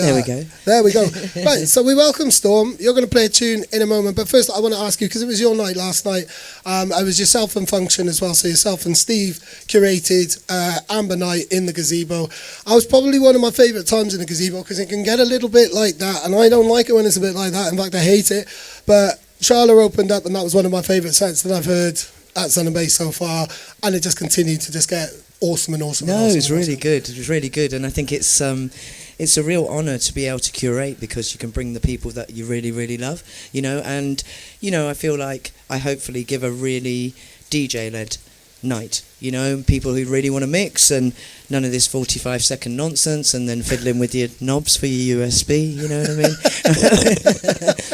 There we go. There we go. Right, so we welcome Storm. You're going to play a tune in a moment, but first I want to ask you, because it was your night last night, it was yourself and Function as well, so yourself and Steve curated Amber Night in the gazebo. I was probably one of my favourite times in the gazebo, because it can get a little bit like that, and I don't like it when it's a bit like that. In fact, I hate it, but Charlotte opened up, and that was one of my favourite sets that I've heard at Sun and Bass so far, and it just continued to just get awesome and awesome. No, it was really good. It was really good, and I think it's a real honour to be able to curate, because you can bring the people that you really, really love, and, I feel like I hopefully give a really DJ-led night, people who really want to mix, and none of this 45-second nonsense, and then fiddling with your knobs for your USB, you know what I mean?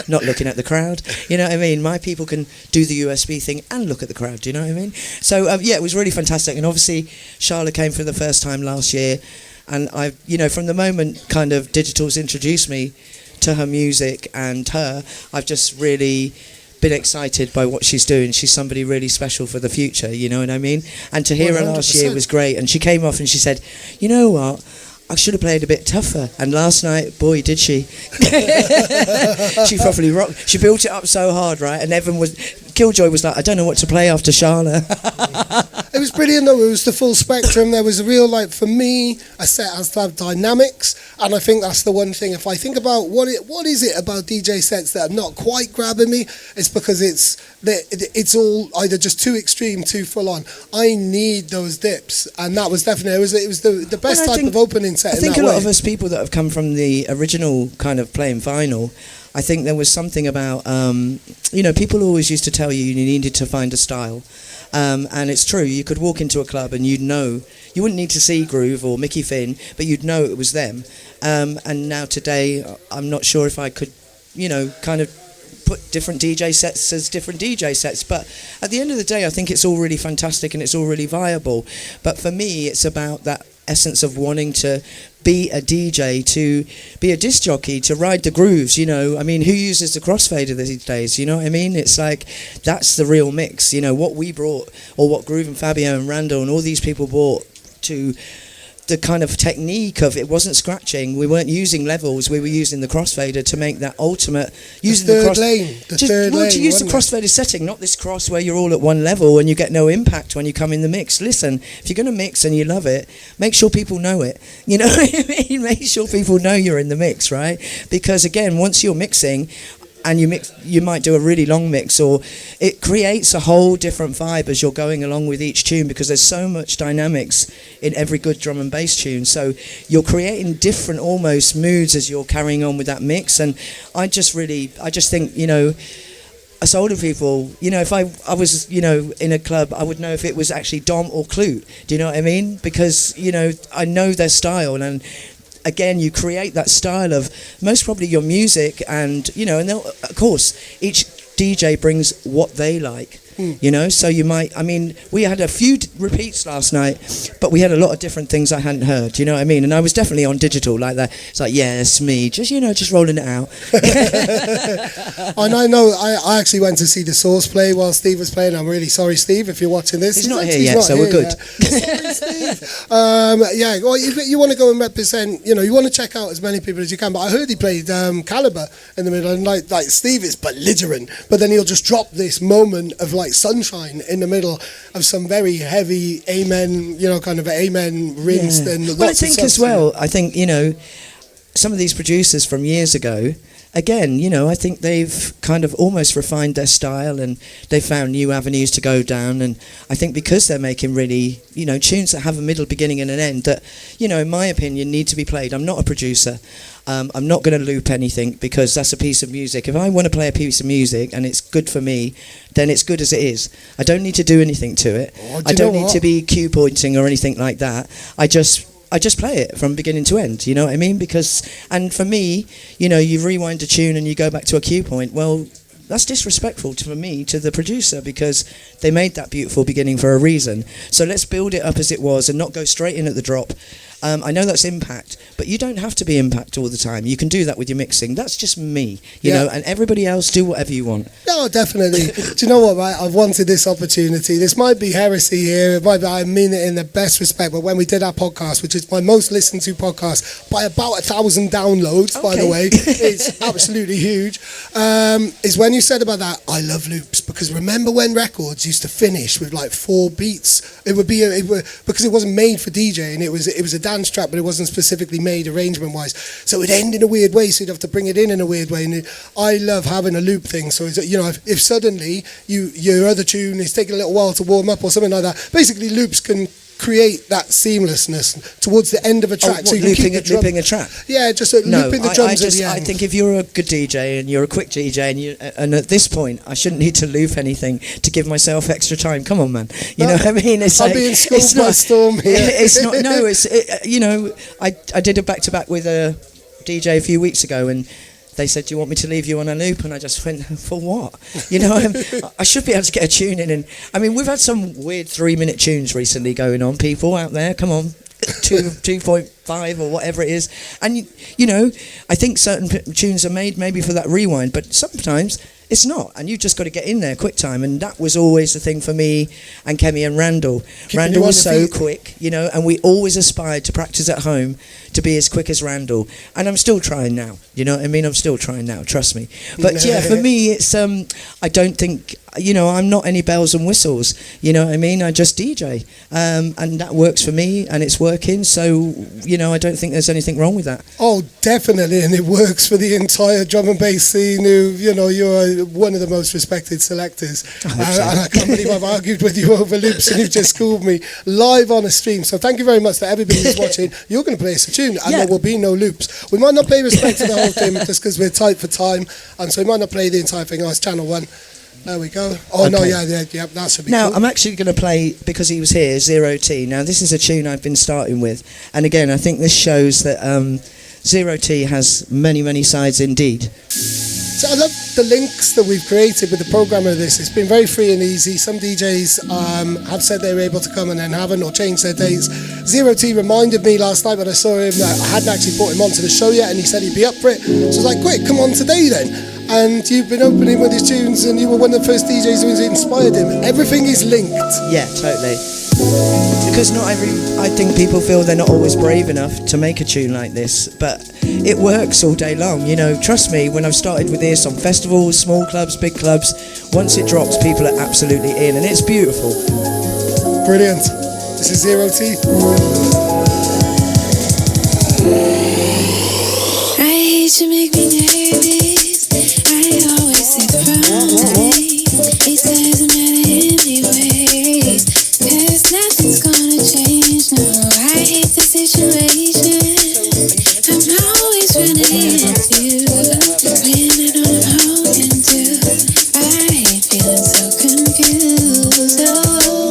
Not looking at the crowd, you know what I mean? My people can do the USB thing and look at the crowd, do you know what I mean? So, it was really fantastic, and obviously Charlotte came for the first time last year, and I've, from the moment kind of Digital's introduced me to her music and her, I've just really been excited by what she's doing. She's somebody really special for the future, you know what I mean? And to hear 100%. Her last year was great. And she came off and she said, you know what? I should have played a bit tougher. And last night, boy, did she. She properly rocked. She built it up so hard, right? And Killjoy was like, I don't know what to play after Charlotte. It was brilliant though. It was the full spectrum. There was a real, for me, a set has to have dynamics, and I think that's the one thing. If I think about what is it about DJ sets that are not quite grabbing me, it's because it's all either just too extreme, too full on. I need those dips, and that was definitely it was the best type of opening set. I think a lot of us people that have come from the original kind of playing vinyl, I think there was something about, people always used to tell you needed to find a style. And it's true, you could walk into a club and you wouldn't need to see Groove or Mickey Finn, but you'd know it was them. And now today, I'm not sure if I could, kind of put different DJ sets as different DJ sets. But at the end of the day, I think it's all really fantastic and it's all really viable. But for me, it's about that essence of wanting to be a DJ, to be a disc jockey, to ride the grooves, I mean, who uses the crossfader these days, you know what I mean? It's like, that's the real mix, what we brought, or what Groove and Fabio and Randall and all these people brought to the kind of technique of, it wasn't scratching, we weren't using levels, we were using the crossfader to make that ultimate, using the third lane, to use the crossfader setting, not this cross where you're all at one level and you get no impact when you come in the mix. Listen, if you're going to mix and you love it, make sure people know it, you know what I mean? Make sure people know you're in the mix, right? Because again, once you're mixing, and you might do a really long mix, or it creates a whole different vibe as you're going along with each tune, because there's so much dynamics in every good drum and bass tune, so you're creating different almost moods as you're carrying on with that mix. And I just think, us older people, if I was, in a club, I would know if it was actually Dom or Clute, do you know what I mean? Because, I know their style, and again, you create that style of most probably your music, and and of course each DJ brings what they like. So you might, we had a few repeats last night, but we had a lot of different things I hadn't heard, you know what I mean? And I was definitely on digital like that. It's like, yeah, it's me, just rolling it out. And I know, I actually went to see The Source play while Steve was playing. I'm really sorry, Steve, if you're watching this. He's not here yet, so we're good. Sorry, Steve. Well, if you want to go and represent, you want to check out as many people as you can, but I heard he played Caliber in the middle, and like Steve is belligerent, but then he'll just drop this moment of sunshine in the middle of some very heavy amen, kind of amen rinsed. Yeah. And well, I think as well, some of these producers from years ago, again, I think they've kind of almost refined their style, and they found new avenues to go down. And I think because they're making really, tunes that have a middle, beginning and an end that, in my opinion, need to be played. I'm not a producer. I'm not going to loop anything, because that's a piece of music. If I want to play a piece of music and it's good for me, then it's good as it is. I don't need to do anything to it. I don't need to be cue pointing or anything like that. I just play it from beginning to end, you know what I mean? And for me, you rewind a tune and you go back to a cue point, well, that's disrespectful for me, to the producer, because they made that beautiful beginning for a reason. So let's build it up as it was and not go straight in at the drop. I know that's impact, but you don't have to be impact all the time. You can do that with your mixing. That's just me, you know, and everybody else do whatever you want. No, definitely. Do you know what, right? I've wanted this opportunity. This might be heresy here. It might be, I mean it in the best respect, but when we did our podcast, which is my most listened to podcast by about 1,000 downloads, by the way, it's absolutely huge, is when you said about that, I love loops, because remember when records used to finish with like 4 beats? It would be, because it wasn't made for DJing, it was a dance track, but it wasn't specifically made arrangement-wise. So it would end in a weird way, so you'd have to bring it in a weird way. And I love having a loop thing. So, you know, if suddenly your other tune is taking a little while to warm up or something like that, basically loops can create that seamlessness towards the end of a track. So you can looping a track? Yeah, just looping the drums at the end. I think if you're a good DJ and you're a quick DJ and at this point I shouldn't need to loop anything to give myself extra time. Come on, man. You know what I mean? It's I'm being schooled by Storm here. It's not. No, you know, I did a back-to-back with a DJ a few weeks ago, and they said, do you want me to leave you on a loop? And I just went, for what? You know, I should be able to get a tune in. And I mean, we've had some weird 3-minute tunes recently going on, people out there. Come on, 2.5 or whatever it is. And, you know, I think certain tunes are made maybe for that rewind, but sometimes it's not. And you've just got to get in there quick time. And that was always the thing for me and Kemi and Randall. Randall was so quick, you know, and we always aspired to practice at home to be as quick as Randall. And I'm still trying now, you know what I mean? I'm still trying now, trust me. But yeah, for me, it's, I don't think, you know, I'm not any bells and whistles, you know what I mean? I just DJ. And that works for me and it's working. So, you know, I don't think there's anything wrong with that. Oh, definitely. And it works for the entire drum and bass scene who, you know, you're one of the most respected selectors. And I can't believe I've argued with you over loops and you've just schooled me live on a stream. So thank you very much to everybody who's watching. You're going to play us a tune and there will be no loops. We might not pay respect to the whole thing just because we're tight for time, and so we might not play the entire thing. Oh, it's channel 1. There we go. Oh, okay. No, yeah, that should be Now, cool. I'm actually going to play, because he was here, 0T. Now, this is a tune I've been starting with. And again, I think this shows that 0T has many, many sides indeed. So I love the links that we've created with the programmer of this. It's been very free and easy. Some DJs have said they were able to come and then haven't, or change their dates. 0T reminded me last night when I saw him that I hadn't actually brought him onto the show yet, and he said he'd be up for it. So I was like, quick, come on today then. And you've been opening with his tunes, and you were one of the first DJs who inspired him. Everything is linked. Yeah, totally. Because I think people feel they're not always brave enough to make a tune like this, but it works all day long, you know. Trust me, when I've started with this on festivals, small clubs, big clubs, once it drops, people are absolutely in, and it's beautiful. Brilliant. This is 0T. I hate to make me nervous. I always say the wrong thing. It doesn't matter anyways, 'cause nothing's gonna change. No, I hate the situation. I'm always running into when I know what I'm hoping to. I hate feeling so confused. Oh.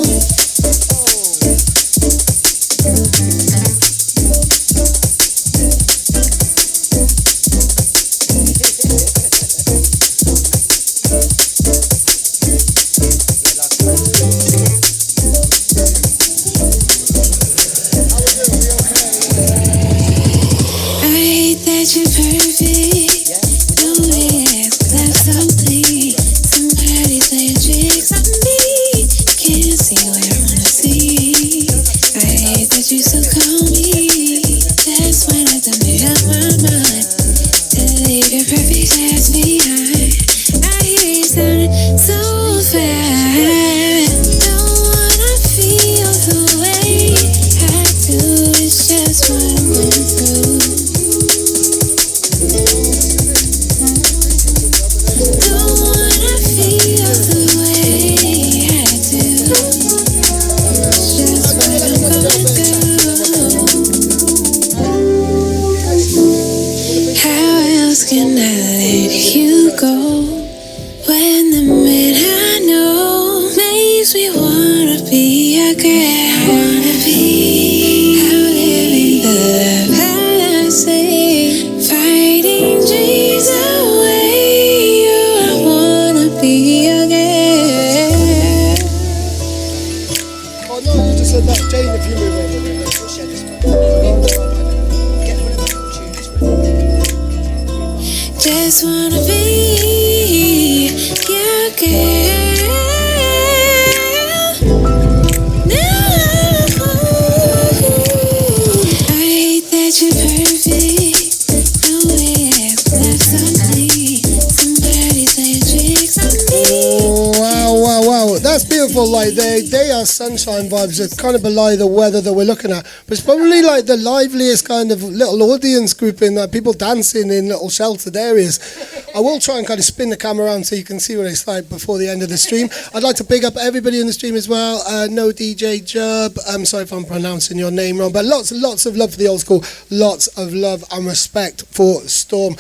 Just wanna be your girl. No, I hate that you're perfect. No way left on me. Somebody's playing tricks on me. Wow. That's beautiful. Like they are sunshine vibes that kind of belie the weather that we're looking at. But it's probably like the liveliest kind of little audience grouping, that people dancing in little sheltered areas. I will try and kind of spin the camera around so you can see what it's like before the end of the stream. I'd like to big up everybody in the stream as well. No DJ Jub. I'm sorry if I'm pronouncing your name wrong, but lots of love for the old school. Lots of love and respect for Storm.